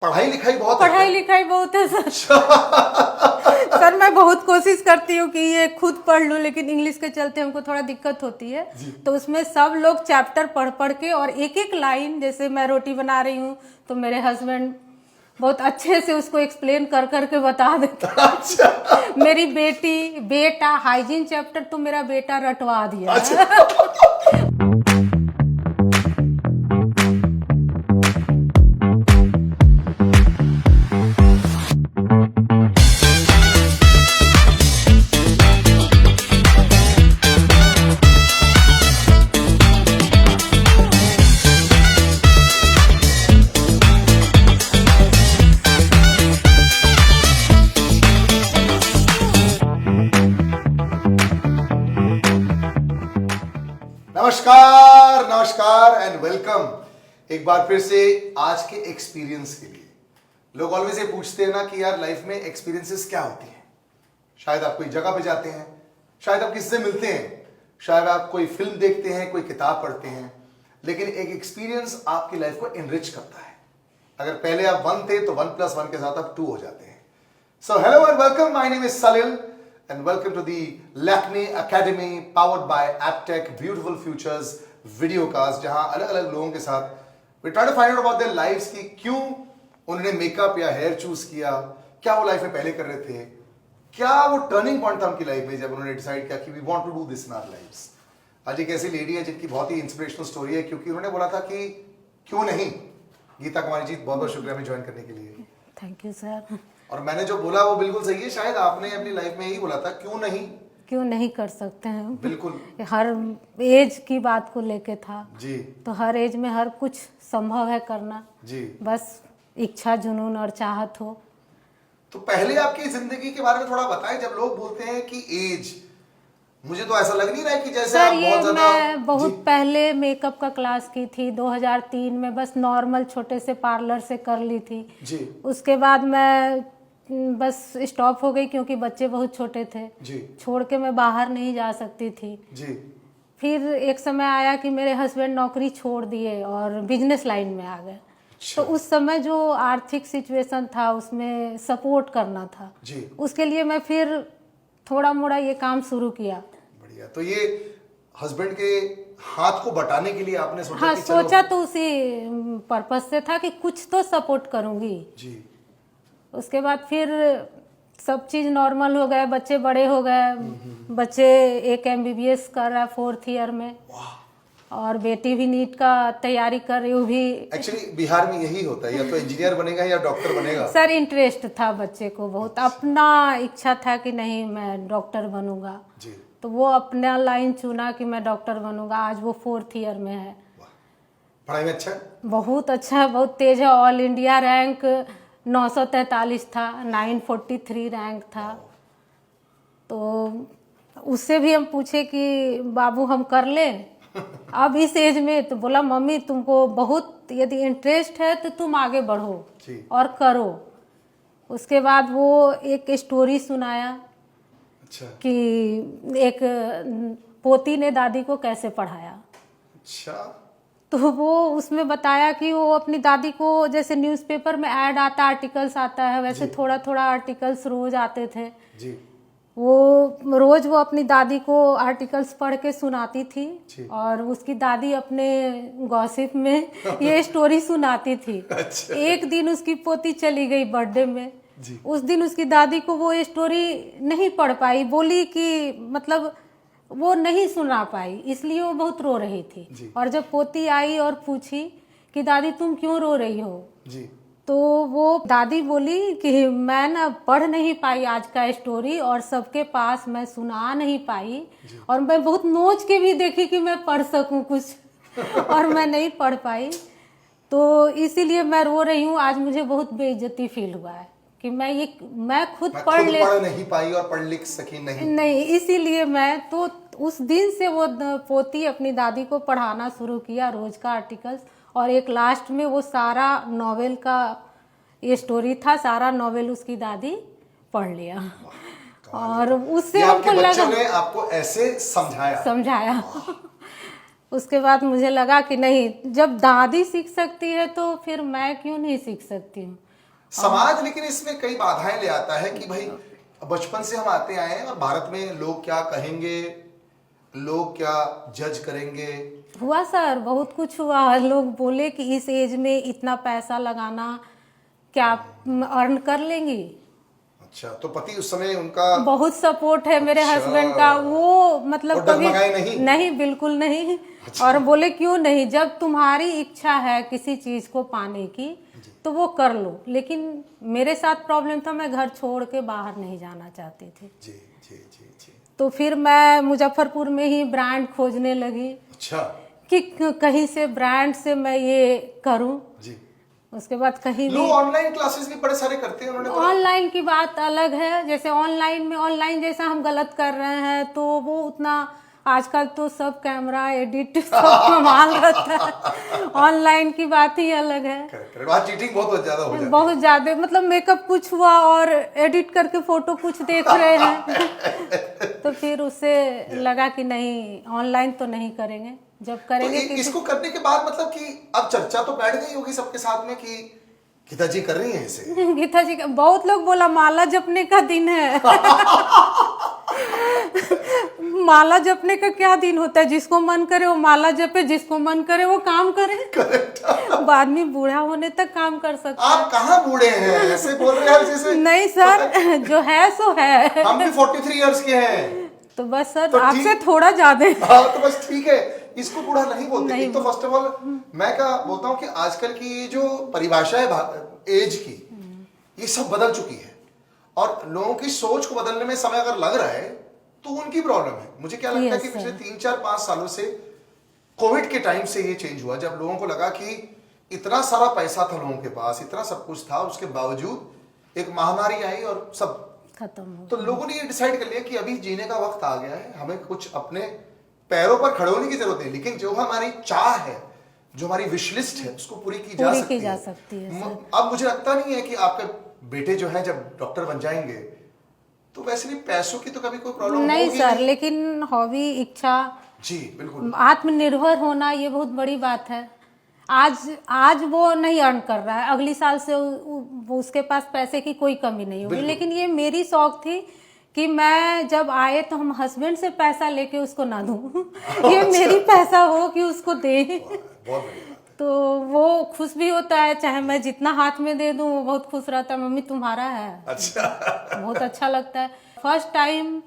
पढ़ाई लिखाई बहुत है सर। सर मैं बहुत कोशिश करती हूँ कि ये खुद पढ़ लूँ, लेकिन इंग्लिश के चलते हमको थोड़ा दिक्कत होती है। तो उसमें सब लोग चैप्टर पढ़ पढ़ के और एक एक लाइन, जैसे मैं रोटी बना रही हूँ तो मेरे हस्बैंड बहुत अच्छे से उसको एक्सप्लेन कर करके बता देते। अच्छा। मेरी बेटा हाइजीन चैप्टर तो मेरा बेटा रटवा दिया है। नमस्कार नमस्कार एंड वेलकम एक बार फिर से आज के एक्सपीरियंस के लिए। लोग ऑलवेज ये पूछते हैं ना कि यार लाइफ में एक्सपीरियंसेस क्या होती हैं। शायद आप कोई जगह पे जाते हैं, शायद आप किसी से मिलते हैं, शायद आप कोई फिल्म देखते हैं, कोई किताब पढ़ते हैं, लेकिन एक एक्सपीरियंस आपकी लाइफ को एनरिच करता है। अगर पहले आप 1 थे तो 1+1 के साथ आप 2 हो जाते हैं। So hello and welcome, my name is Salil and welcome to the Lakme Academy powered by Aptech Beautiful Futures videocast, जहां अलग अलग लोगों के साथ we try to find out about their lives कि क्यों उन्होंने मेकअप या हेयर चूज किया, क्या वो लाइफ में पहले कर रहे थे, क्या वो टर्निंग पॉइंट था उनकी लाइफ में जब उन्होंने डिसाइड किया कि we want to do this in our lives. आज एक ऐसी लेडी है जिनकी बहुत ही इंस्पिरेशनल स्टोरी है, क्योंकि उन्होंने बोला था कि क्यों नहीं। गीता कुमारी जी, बहुत बहुत शुक्रिया हमें ज्वाइन करने के लिए। Thank you sir. और मैंने जो बोला वो बिल्कुल सही है, शायद आपने अपनी लाइफ में यही बोला था, क्यों नहीं कर सकते हैं। बिल्कुल हर एज की बात को लेके था जी। तो हर एज में हर कुछ संभव है करना जी। बस इच्छा, जुनून और चाहत हो। तो पहले आपकी जिंदगी के बारे में थोड़ा बताएं। जब लोग बोलते हैं कि एज, मुझे तो ऐसा लग नहीं रहा है कि जैसे सर आप ये बहुत ज्यादा। मैं बहुत पहले मेकअप का क्लास की थी 2003 में, बस नॉर्मल छोटे से पार्लर से कर ली थी जी। उसके बाद मैं बस स्टॉप हो गई क्योंकि बच्चे बहुत छोटे थे जी। छोड़ के मैं बाहर नहीं जा सकती थी जी। फिर एक समय आया कि मेरे हस्बैंड नौकरी छोड़ दिए और बिजनेस लाइन में आ गए। तो उस समय जो आर्थिक सिचुएशन था उसमें सपोर्ट करना था जी। उसके लिए मैं फिर थोड़ा मोड़ा ये काम शुरू किया। बढ़िया। तो ये हस्बैंड के हाथ को बटाने के लिए आपने सोचा? हाँ, कि सोचा तो उसी पर्पस से था कि कुछ तो सपोर्ट करूंगी। जी। उसके बाद फिर सब चीज नॉर्मल हो गए, बच्चे बड़े हो गए। बच्चे एक MBBS कर रहा है 4th ईयर में और बेटी भी नीट का तैयारी कर रही हूँ भी। एक्चुअली बिहार में यही होता है, या तो इंजीनियर बनेगा या डॉक्टर बनेगा। सर इंटरेस्ट था बच्चे को बहुत, अपना इच्छा था कि नहीं मैं डॉक्टर बनूंगा जी। तो वो अपना लाइन चुना कि मैं डॉक्टर बनूंगा। आज वो 4th ईयर में है। पढ़ाई में अच्छा है? बहुत अच्छा है, बहुत तेज है। ऑल इंडिया रैंक 943 था, 943 रैंक था। तो उससे भी हम पूछे कि बाबू हम कर लें अब इस एज में? तो बोला मम्मी तुमको बहुत यदि इंटरेस्ट है तो तुम आगे बढ़ो और करो। उसके बाद वो एक स्टोरी सुनाया। अच्छा। कि एक पोती ने दादी को कैसे पढ़ाया। अच्छा। तो वो उसमें बताया कि वो अपनी दादी को, जैसे न्यूज़पेपर में ऐड आता, आर्टिकल्स आता है, वैसे थोड़ा थोड़ा आर्टिकल्स रोज आते थे जी। वो रोज वो अपनी दादी को आर्टिकल्स पढ़ के सुनाती थी और उसकी दादी अपने गॉसिप में ये स्टोरी सुनाती थी। अच्छा। एक दिन उसकी पोती चली गई बर्थडे में जी। उस दिन उसकी दादी को वो स्टोरी नहीं पढ़ पाई, बोली कि मतलब वो नहीं सुना पाई, इसलिए वो बहुत रो रही थी। और जब पोती आई और पूछी कि दादी तुम क्यों रो रही हो जी, तो वो दादी बोली कि मैं ना पढ़ नहीं पाई आज का स्टोरी और सबके पास मैं सुना नहीं पाई और मैं बहुत नोच के भी देखी कि मैं पढ़ सकूं कुछ और मैं नहीं पढ़ पाई, तो इसीलिए मैं रो रही हूँ। आज मुझे बहुत बेइज्जती फील हुआ है कि मैं खुद पढ़ नहीं पाई और पढ़ लिख सकी नहीं, इसीलिए मैं तो उस दिन से वो पोती अपनी दादी को पढ़ाना शुरू किया, रोज का आर्टिकल्स। और एक लास्ट में वो सारा नॉवेल का ये स्टोरी था, सारा नॉवेल उसकी दादी पढ़ लिया और उससे हमको लगा ने आपको ऐसे समझाया उसके बाद मुझे लगा कि नहीं, जब दादी सीख सकती है तो फिर मैं क्यों नहीं सीख सकती हूँ। समाज लेकिन इसमें कई बाधाएं ले आता है कि भाई बचपन से हम आते आए हैं और भारत में लोग क्या कहेंगे, लोग क्या जज करेंगे। हुआ सर, बहुत कुछ हुआ। लोग बोले कि इस एज में इतना पैसा लगाना, क्या आप अर्न कर लेंगी? अच्छा, तो पति उस समय उनका बहुत सपोर्ट है मेरे अच्छा। हस्बैंड का। वो मतलब वो डगमगाए नहीं? नहीं, बिल्कुल नहीं। और बोले क्यों नहीं, जब तुम्हारी इच्छा है किसी चीज को पाने की तो वो कर लो। लेकिन मेरे साथ प्रॉब्लम था, मैं घर छोड़ के बाहर नहीं जाना चाहती थी। जी जी जी जी। तो फिर मैं मुजफ्फरपुर में ही ब्रांड खोजने लगी अच्छा कि कहीं से ब्रांड से मैं ये करूं। जी। उसके बाद कहीं भी लोग ऑनलाइन क्लासेस भी बड़े सारे करते हैं, उन्होंने ऑनलाइन की बात अलग है। जैसे ऑनलाइन जैसा हम गलत कर रहे हैं तो वो उतना, आजकल तो सब कैमरा एडिट सब कमाल रहता है। ऑनलाइन की बात ही अलग है। वहाँ चीटिंग बहुत ज्यादा हो जाती है। बहुत ज्यादा, मतलब मेकअप कुछ हुआ और एडिट करके फोटो कुछ देख रहे हैं। तो फिर उससे लगा कि नहीं, ऑनलाइन तो नहीं करेंगे। जब तो करेंगे इसको करने के बाद मतलब कि अब चर्चा तो बैठ गई होगी सबके साथ में कि गीता जी कर रही हैं इसे। गीता जी का बहुत लोग बोला माला जपने का दिन है। माला जपने का क्या दिन होता है? जिसको मन करे वो माला जपे, जिसको मन करे वो काम करे। बाद में बूढ़ा होने तक काम कर सकते। आप कहाँ बूढ़े हैं, ऐसे बोल रहे हैं जैसे। नहीं सर, जो है सो है। हम भी 43 इयर्स के हैं। तो बस सर, तो आपसे थोड़ा ज्यादा। हाँ तो बस ठीक है, इसको बूढ़ा नहीं बोलते। एक तो फर्स्ट ऑफ ऑल मैं क्या बोलता हूँ कि आजकल की ये जो परिभाषा है एज की, ये सब बदल चुकी है और लोगों की सोच को बदलने में समय अगर लग रहा है तो उनकी प्रॉब्लम है। मुझे क्या लगता है कि पिछले 3-4-5 सालों से, कोविड के टाइम से ये चेंज हुआ, जब लोगों को लगा कि इतना सारा पैसा था लोगों के पास, इतना सब कुछ था, उसके बावजूद एक महामारी आई और सब खत्म हो। तो लोगों ने ये डिसाइड कर लिया कि अभी जीने का वक्त आ गया है, हमें कुछ अपने पैरों पर खड़े होने की जरूरत नहीं, लेकिन जो हमारी चाह है, जो हमारी विश लिस्ट है, उसको पूरी की जा सकती है। अब मुझे लगता नहीं है कि आपके बेटे जो है जब डॉक्टर बन जाएंगे तो वैसे भी पैसों की तो कभी कोई प्रॉब्लम नहीं सर, लेकिन हॉबी, इच्छा, जी बिल्कुल, आत्मनिर्भर होना ये बहुत बड़ी बात है। आज वो नहीं अर्न कर रहा है, अगली साल से उसके पास पैसे की कोई कमी नहीं होगी। लेकिन ये मेरी शौक थी कि मैं जब आए तो हम हस्बैंड से पैसा लेके उसको ना दूं। ये मेरी पैसा हो कि उसको दे। बहुत बढ़िया। तो वो खुश भी होता है, चाहे मैं जितना हाथ में दे दूं वो बहुत खुश रहता है। मम्मी तुम्हारा है। अच्छा। बहुत अच्छा लगता है। फर्स्ट टाइम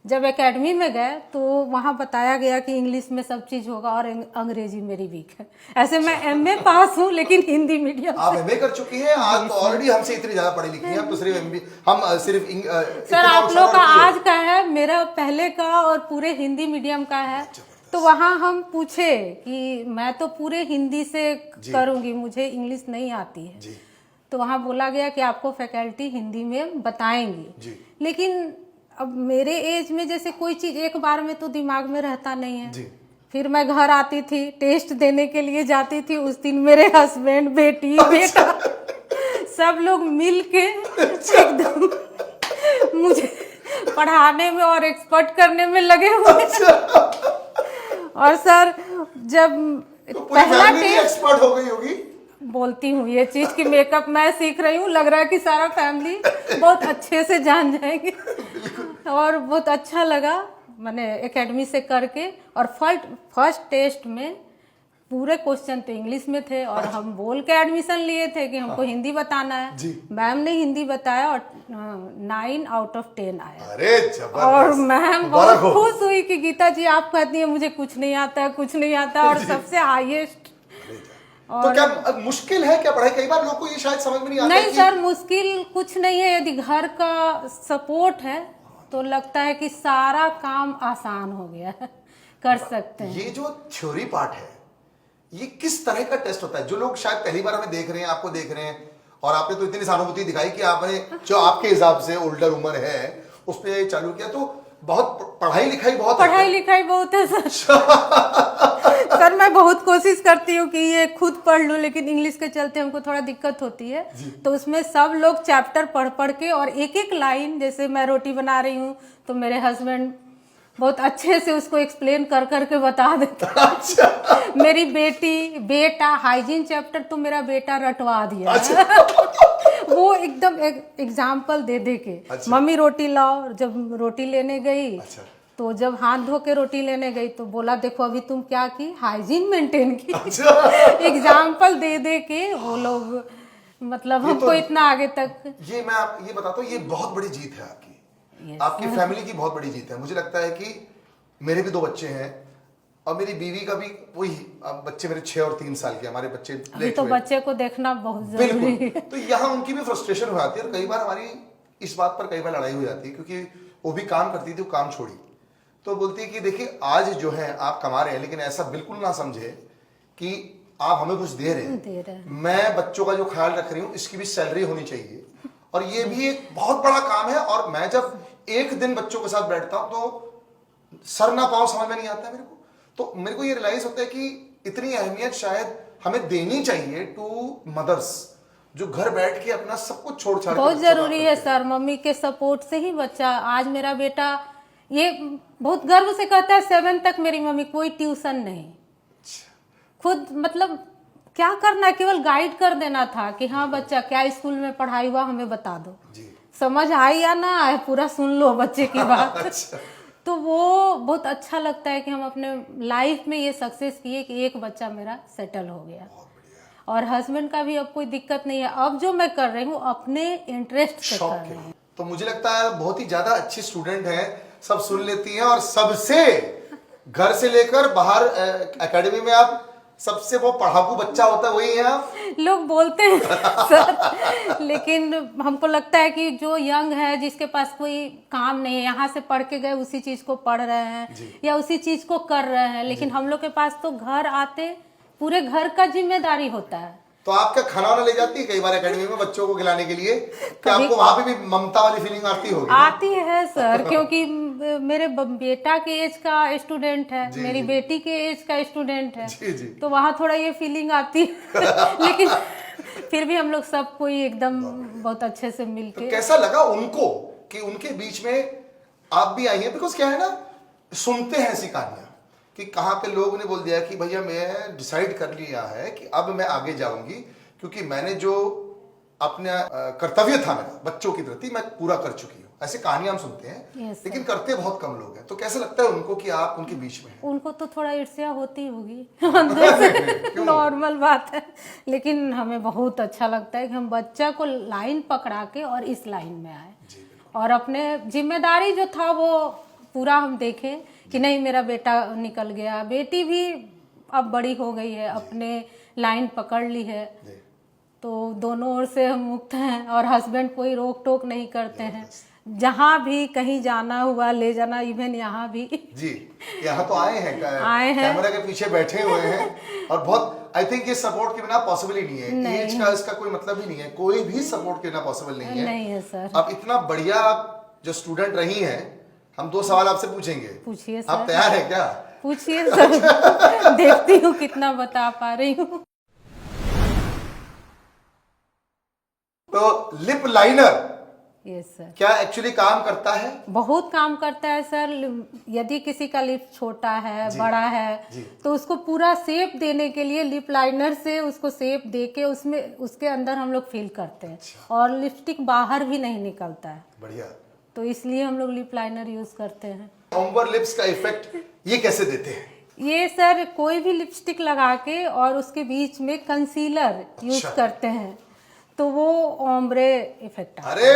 जब एकेडमी में गए तो वहाँ बताया गया कि इंग्लिश में सब चीज होगा और अंग्रेजी मेरी वीक है। ऐसे मैं एमए पास हूँ लेकिन हिंदी मीडियम। आप एमए कर चुकी हैं, आज तो ऑलरेडी हमसे इतनी ज्यादा पढ़ी लिखी हैं, तो सिर्फ एमबी हम सिर्फ सर आप लोग का आज का है, मेरा पहले का और पूरे हिंदी मीडियम का है। तो वहाँ हम पूछे कि मैं तो पूरे हिंदी से करूँगी, मुझे इंग्लिश नहीं आती है। जी। तो वहाँ बोला गया कि आपको फैकल्टी हिंदी में बताएंगी। लेकिन अब मेरे एज में जैसे कोई चीज एक बार में तो दिमाग में रहता नहीं है। जी। फिर मैं घर आती थी, टेस्ट देने के लिए जाती थी। उस दिन मेरे हस्बैंड, बेटी, बेटा सब लोग मिल के एकदम मुझे पढ़ाने में और एक्सपर्ट करने में लगे हुए। और सर जब तो पहला टेस्ट, एक्सपर्ट हो गई होगी। बोलती हूँ ये चीज कि मेकअप मैं सीख रही हूँ, लग रहा है कि सारा फैमिली बहुत अच्छे से जान जाएंगे। और बहुत अच्छा लगा मैंने एकेडमी से करके। और फर्स्ट टेस्ट में पूरे क्वेश्चन तो इंग्लिश में थे और हम बोल के एडमिशन लिए थे कि हमको हिंदी बताना है। मैम ने हिंदी बताया और 9 आउट ऑफ 10 आया। अरे जबरदस्त। और मैम बहुत खुश हुई कि गीता जी आप कहती हैं मुझे कुछ नहीं आता है, कुछ नहीं आता, और सबसे हाईएस्ट। तो क्या मुश्किल है क्या पढ़ाई? कई बार लोगों को ये शायद समझ में नहीं आता। नहीं सर, मुश्किल कुछ नहीं है। यदि घर का सपोर्ट है तो लगता है कि सारा काम आसान हो गया है, कर सकते हैं। ये जो थ्योरी पार्ट है, ये किस तरह का टेस्ट होता है? जो लोग शायद पहली बार हमें देख रहे हैं, आपको देख रहे हैं, और आपने तो इतनी सहानुभूति दिखाई कि आपने जो आपके हिसाब से ओल्डर उम्र है उस पर चालू किया, तो बहुत पढ़ाई लिखाई बहुत है सर। सर मैं बहुत कोशिश करती हूँ कि ये खुद पढ़ लूँ, लेकिन इंग्लिश के चलते हमको थोड़ा दिक्कत होती है। तो उसमें सब लोग चैप्टर पढ़ पढ़ के और एक एक लाइन, जैसे मैं रोटी बना रही हूँ तो मेरे हस्बैंड बहुत अच्छे से उसको एक्सप्लेन कर करके बता देता। अच्छा। मेरी बेटा हाइजीन चैप्टर तो मेरा बेटा रटवा दिया है। वो एकदम एक एग्जाम्पल दे दे के। अच्छा। मम्मी रोटी लाओ, जब रोटी लेने गई अच्छा। तो जब हाथ धो के रोटी लेने गई तो बोला देखो अभी तुम क्या की, हाइजीन मेंटेन की। अच्छा। एग्जाम्पल दे दे के वो लोग मतलब ये हमको तो- इतना आगे तक। ये मैं आप ये बताता हूँ, ये बहुत बड़ी जीत है आपकी। आपकी फैमिली की बहुत बड़ी जीत है। मुझे लगता है कि मेरे भी 2 बच्चे हैं और मेरी बीवी का भी वही, अब बच्चे मेरे 6 और 3 साल के, हमारे बच्चे अभी लेट तो हुए। बच्चे को देखना बहुत जरूरी है। बिल्कुल। तो यहाँ उनकी भी फ्रस्ट्रेशन हो जाती है और कई बार हमारी इस बात पर कई बार लड़ाई हो जाती है, क्योंकि वो भी काम करती थी, वो काम छोड़ी तो बोलती है कि देखिए आज जो है आप कमा रहे हैं, लेकिन ऐसा बिल्कुल ना समझे कि आप हमें कुछ दे रहे हैं। मैं बच्चों का जो ख्याल रख रही हूँ इसकी भी सैलरी होनी चाहिए, और ये भी एक बहुत बड़ा काम है। और मैं जब एक दिन बच्चों के साथ बैठता हूं तो सर ना पाँव समझ में नहीं आता मेरे को। तो मेरे को ये रियलाइज होता है कि इतनी अहमियत शायद हमें देनी चाहिए टू मदर्स, जो घर बैठ के अपना सब कुछ छोड़ छाड़ के बहुत बच्चों का जरूरी है करते हैं। सर। मम्मी के सपोर्ट से ही बच्चा, आज मेरा बेटा ये बहुत गर्व से कहता है 7 तक मेरी मम्मी कोई ट्यूशन नहीं, खुद मतलब क्या करना है, केवल गाइड कर देना था कि हाँ बच्चा क्या स्कूल में पढ़ाई हुआ हमें बता दो, जी। समझ आई या ना आए पूरा सुन लो बच्चे की बात। अच्छा। तो वो बहुत अच्छा लगता है कि हम अपने लाइफ में ये सक्सेस किए कि एक बच्चा मेरा सेटल हो गया, और हस्बैंड का भी अब कोई दिक्कत नहीं है। अब जो मैं कर रही हूँ अपने इंटरेस्ट से शौक कर के रही हूँ। लिए। तो मुझे लगता है बहुत ही ज्यादा अच्छी स्टूडेंट है, सब सुन लेती हैं, और सबसे घर से लेकर बाहर एकेडमी में आप सबसे वो पढ़ाकू बच्चा होता है वही है आप। लोग बोलते हैं सर, लेकिन हमको लगता है कि जो यंग है जिसके पास कोई काम नहीं है, यहाँ से पढ़ के गए उसी चीज को पढ़ रहे हैं या उसी चीज को कर रहे हैं, लेकिन हम लोग के पास तो घर आते पूरे घर का जिम्मेदारी होता है। तो आप क्या खाना वाना ले जाती है कई बार एकेडमी में बच्चों को खिलाने के लिए, कि आपको वहां पे भी ममता वाली फीलिंग आती होगी? आती है सर, क्योंकि मेरे बेटा के एज का स्टूडेंट है, मेरी बेटी के एज का स्टूडेंट है, जी। तो वहाँ थोड़ा ये फीलिंग आती है। लेकिन फिर भी हम लोग सब कोई एकदम बहुत अच्छे से मिलके। तो कैसा लगा उनको कि उनके बीच में आप भी आई हैं? बिकॉज क्या है ना, सुनते हैं ऐसी कहानियां कि कहाँ पे लोग ने बोल दिया कि भैया मैं डिसाइड कर लिया है कि अब मैं आगे जाऊंगी, क्योंकि मैंने जो अपना कर्तव्य था मेरा बच्चों की प्रति मैं पूरा कर चुकी हूँ। ऐसे कहानियां हम सुनते हैं, लेकिन करते बहुत कम लोग हैं। तो कैसा लगता है उनको कि आप उनके बीच में हैं? उनको तो थोड़ा ईर्ष्या होती होगी अंदर से, नॉर्मल बात है, लेकिन हमें बहुत अच्छा लगता है कि हम बच्चा को लाइन पकड़ा के और इस लाइन में आए, और अपने जिम्मेदारी जो था वो पूरा हम देखें कि नहीं मेरा बेटा निकल गया, बेटी भी अब बड़ी हो गई है, अपने लाइन पकड़ ली है, तो दोनों ओर से हम मुक्त हैं, और हस्बैंड कोई रोक टोक नहीं करते हैं। जहाँ भी कहीं जाना हुआ ले जाना, इवन यहाँ भी। जी, यहाँ तो आए हैं कैमरा के पीछे बैठे हुए हैं, और बहुत आई थिंक ये सपोर्ट के बिना पॉसिबल ही नहीं है। एज का इसका कोई मतलब ही नहीं है, कोई भी सपोर्ट के बिना पॉसिबल नहीं है। नहीं है सर। अब इतना बढ़िया जो स्टूडेंट रही हैं, हम 2 सवाल आपसे पूछेंगे। पूछिए सर। आप तैयार हैं क्या? पूछिए सर। देखती हूँ कितना बता पा रही हूँ। तो लिप लाइनर यस सर। क्या एक्चुअली काम करता है? बहुत काम करता है सर। यदि किसी का लिप छोटा है, बड़ा है, तो उसको पूरा शेप देने के लिए लिप लाइनर से उसको शेप दे के उसमें उसके अंदर हम लोग फिल करते हैं। और लिपस्टिक बाहर भी नहीं निकलता है। बढ़िया। तो इसलिए हम लोग लिप लाइनर यूज करते हैं। ऑम्बर लिप्स का इफेक्ट ये कैसे देते हैं? ये सर कोई भी लिपस्टिक लगा के और उसके बीच में कंसीलर यूज करते हैं, तो वो ओम्ब्रे इफेक्ट आता है। अरे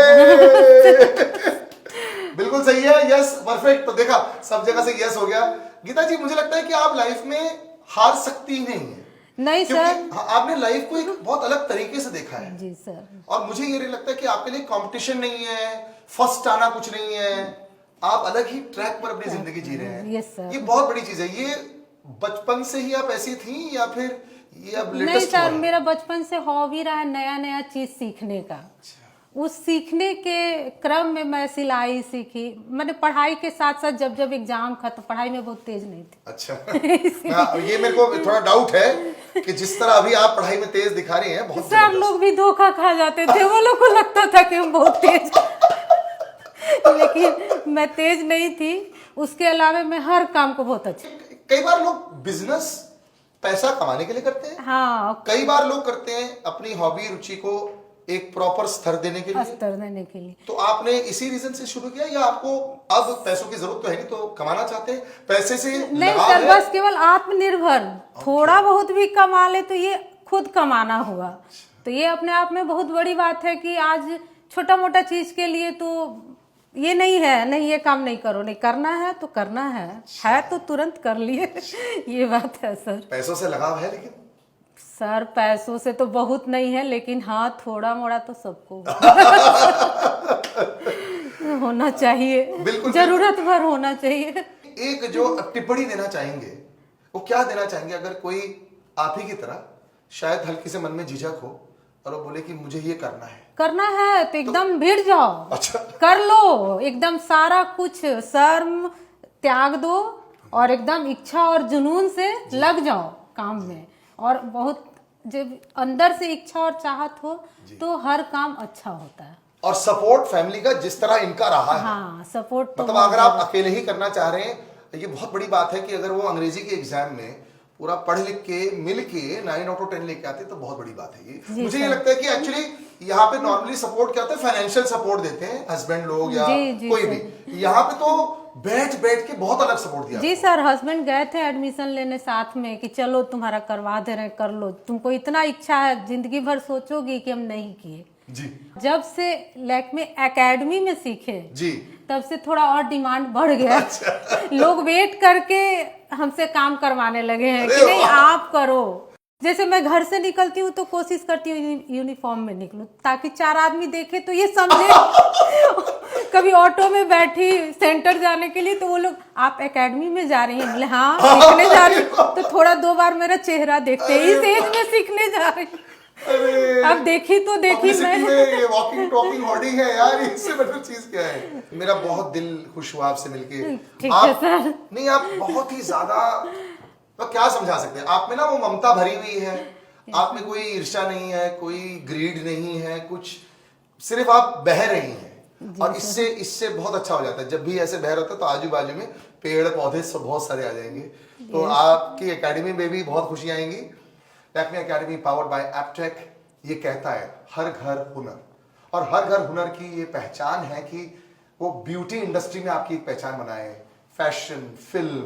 बिल्कुल सही है, यस, परफेक्ट। तो देखा, सब जगह से यस हो गया। गीता जी, मुझे लगता है कि आप लाइफ में हार सकती नहीं है। नहीं सर, आपने लाइफ को एक बहुत अलग तरीके से देखा है। जी सर। और मुझे ये लगता है कि आपके लिए कंपटीशन नहीं है, फर्स्ट आना कुछ नहीं है, आप अलग ही ट्रैक पर अपनी जिंदगी जी रहे हैं। Yes sir. ये बहुत बड़ी चीज है। ये बचपन से ही आप ऐसी थी या फिर ये अब नहीं लेटेस्ट? सर, मेरा बचपन से हॉबी रहा है नया नया चीज सीखने का। उस सीखने के क्रम में मैं सिलाई सीखी। मैंने पढ़ाई के साथ साथ जब जब एग्जाम खत्म, पढ़ाई में बहुत तेज नहीं थी। अच्छा। ये मेरे को थोड़ा डाउट है कि जिस तरह अभी आप पढ़ाई में तेज दिखा रही हैं, बहुत सर लोग भी धोखा खा जाते थे, वो लोग को लगता था कि हम बहुत तेज लेकिन मैं तेज नहीं थी। उसके अलावा मैं हर काम को बहुत अच्छी। कई बार लोग बिजनेस पैसा कमाने के लिए करते हैं। हाँ, कई बार लोग करते हैं अपनी हॉबी रुचि को एक प्रॉपर स्तर देने के लिए। स्तर देने के लिए। तो आपने इसी रीजन से शुरू किया, या आपको अब पैसों की जरूरत तो है नहीं तो कमाना चाहते हैं, पैसे से नहीं लगाव सर, है? बस केवल आत्मनिर्भर, थोड़ा बहुत भी कमा ले तो ये खुद कमाना हुआ, तो ये अपने आप में बहुत बड़ी बात है कि आज छोटा मोटा चीज के लिए तो ये नहीं है, नहीं ये काम नहीं करो, नहीं करना है तो करना है तो तुरंत कर लिए। ये बात है सर। पैसों से लगाव है लेकिन? सर पैसों से तो बहुत नहीं है, लेकिन हाँ थोड़ा मोड़ा तो सबको होना चाहिए, बिल्कुल जरूरत भर होना चाहिए। एक जो टिप्पणी देना चाहेंगे वो क्या देना चाहेंगे, अगर कोई आप ही की तरह शायद हल्की से मन में झिझक हो और वो बोले कि मुझे ये करना है तो एकदम भिड़ जाओ। अच्छा। कर लो, एकदम सारा कुछ शर्म त्याग दो और एकदम इच्छा और जुनून से लग जाओ काम में, और बहुत जब अंदर से इच्छा और चाहत हो तो हर काम अच्छा होता है। और सपोर्ट फैमिली का जिस तरह इनका रहा है, हाँ सपोर्ट तो मतलब अगर आप अकेले ही करना चाह रहे हैं, ये बहुत बड़ी बात है कि अगर वो अंग्रेजी के एग्जाम में पूरा पढ़ लिख के मिल के 9 आउट ऑफ 10 लेके आते तो बहुत बड़ी बात है ये। मुझे ये लगता है कि एक्चुअली यहाँ पे नॉर्मली सपोर्ट क्या होता है, फाइनेंशियल सपोर्ट देते हैं हस्बैंड लोग या कोई भी, यहाँ पे तो बैठ के बहुत अलग सपोर्ट दिया। जी सर, हस्बैंड गए थे एडमिशन लेने साथ में कि चलो तुम्हारा करवा दे रहे, कर लो, तुमको इतना इच्छा है, जिंदगी भर सोचोगी कि हम नहीं किए जी। जब से लैक्मे एकेडमी में सीखे जी, तब से थोड़ा और डिमांड बढ़ गया। लोग वेट करके हमसे काम करवाने लगे हैं कि नहीं आप करो। जैसे मैं घर से निकलती हूँ तो कोशिश करती हूँ यूनिफॉर्म में निकलूं, ताकि 4 आदमी देखे तो ये समझे। कभी ऑटो में बैठी सेंटर जाने के लिए तो वो लोग आप एकेडमी में जा रही हैं, बोले हाँ सीखने जा रही हूँ, तो थोड़ा 2 बार मेरा चेहरा देखते हैं, इस एज में सीखने जा रही हूँ। अब देखी तो देखी मैं, ये वॉकिंग टॉकिंग होर्डिंग है यार, इससे बेटर चीज क्या है। मेरा बहुत दिल खुश हुआ आपसे मिलके। ठीक है सर। नहीं आप बहुत ही ज्यादा, तो क्या समझा सकते हैं, आप में ना वो ममता भरी हुई है, आप में कोई ईर्ष्या नहीं है, कोई ग्रीड नहीं है, कुछ सिर्फ आप बह रही हैं, और इससे बहुत अच्छा हो जाता है। जब भी ऐसे बह रहा था तो आजू बाजू में पेड़ पौधे सब बहुत सारे आ जाएंगे, तो आपकी एकेडमी में भी बहुत खुशी आएंगी। Lakme academy powered by Aptech ये कहता है हर घर हुनर, और हर घर हुनर की ये पहचान है कि वो ब्यूटी इंडस्ट्री में आपकी एक पहचान बनाए, फैशन, फिल्म,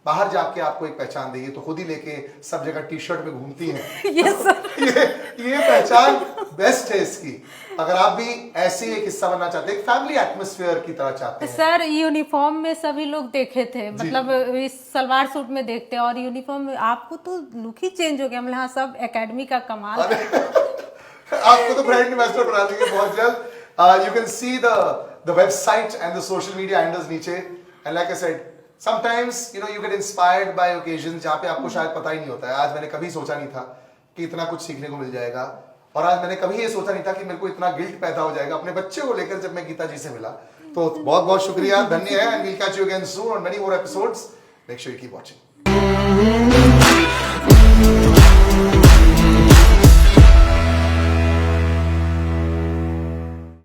बाहर जाके आपको एक पहचान दे। ये तो खुद ही लेके सब जगह टी शर्ट में घूमती हैं। ये पहचान बेस्ट है इसकी। अगर आप भी ऐसे एक हिस्सा बनना चाहते हैं, एक फैमिली एटमॉस्फेयर की तरह चाहते हैं। सर यूनिफॉर्म में सभी लोग देखे थे, मतलब इस सलवार सूट में देखते हैं, और यूनिफॉर्म में आपको तो लुक ही चेंज हो गया। मतलब हाँ सब एकेडमी का कमाल है। आपको तो ब्रांड एम्बेसडर बना देंगे बहुत जल्द। You can see the website and the social media handles नीचे। And like I said, sometimes you get inspired by occasions जहाँ पे आपको शायद पता ही नहीं होता है। आज मैंने कभी सोचा नहीं था कि इतना कुछ सीखने को मिल जाएगा, और आज मैंने कभी ये सोचा नहीं था कि मेरे को इतना गिल्ट पैदा हो जाएगा अपने बच्चे को लेकर जब मैं गीता जी से मिला। तो बहुत बहुत शुक्रिया, धन्य है। And we'll catch you again soon on many more episodes. Make sure you keep watching.